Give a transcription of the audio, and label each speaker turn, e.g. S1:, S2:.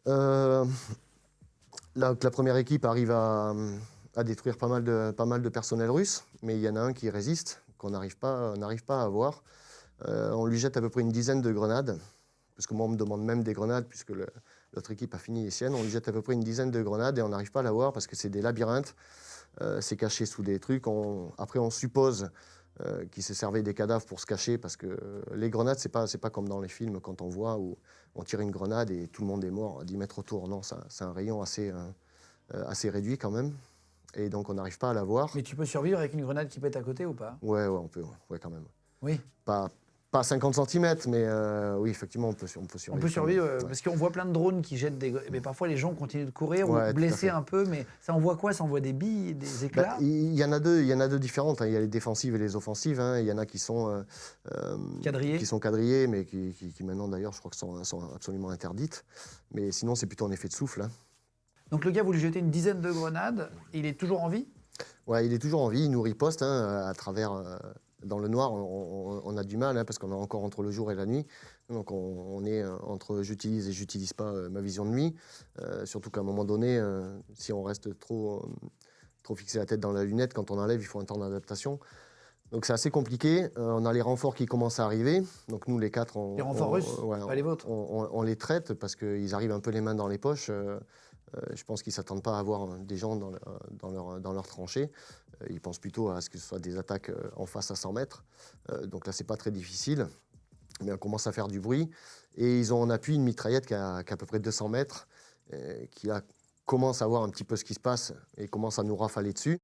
S1: Euh, la première équipe arrive à détruire pas mal de personnel russe, mais il y en a un qui résiste, qu'on n'arrive pas à avoir. On lui jette à peu près une dizaine de grenades, parce que moi, on me demande même des grenades, puisque l'autre équipe a fini les siennes. On lui jette à peu près une dizaine de grenades et on n'arrive pas à l'avoir parce que c'est des labyrinthes. C'est caché sous des trucs. Après, on suppose qu'il se servait des cadavres pour se cacher parce que les grenades, c'est pas comme dans les films quand on voit où on tire une grenade et tout le monde est mort à 10 mètres autour. Non, c'est un rayon assez réduit quand même. Et donc, on n'arrive pas à l'avoir.
S2: Mais tu peux survivre avec une grenade qui pète à côté ou pas?
S1: Ouais, on peut, ouais, quand même.
S2: Oui.
S1: Pas 50 cm, mais oui, effectivement, on peut survivre.
S2: On peut survivre,
S1: ouais.
S2: parce qu'on voit plein de drones qui jettent des... Mais parfois, les gens continuent de courir
S1: Ouais,
S2: ou
S1: tout à
S2: blessés
S1: fait.
S2: un peu, mais ça envoie quoi? Ça envoie des billes, des éclats?
S1: Il y en a deux différentes, hein. Il y a les défensives et les offensives, hein. Il y en a qui sont quadrillées, mais qui maintenant, d'ailleurs, je crois que sont absolument interdites. Mais sinon, c'est plutôt un effet de souffle, hein.
S2: Donc le gars, vous lui jetez une dizaine de grenades, il est toujours en vie?
S1: Ouais, il est toujours en vie, il nous riposte, hein, à travers... dans le noir, on a du mal, hein, parce qu'on est encore entre le jour et la nuit. Donc on est entre j'utilise et j'utilise pas ma vision de nuit. Surtout qu'à un moment donné, si on reste trop fixé la tête dans la lunette, quand on enlève, il faut un temps d'adaptation. Donc c'est assez compliqué. On a les renforts qui commencent à arriver. Donc nous, les quatre,
S2: Les renforts russes, pas les vôtres?
S1: on les traite parce qu'ils arrivent un peu les mains dans les poches. Je pense qu'ils ne s'attendent pas à avoir des gens dans leur tranchée. Ils pensent plutôt à ce que ce soit des attaques en face à 100 mètres. Donc là, ce n'est pas très difficile. Mais on commence à faire du bruit. Et ils ont en appui une mitraillette qui a à peu près 200 mètres, qui là, commence à voir un petit peu ce qui se passe et commence à nous rafaler dessus.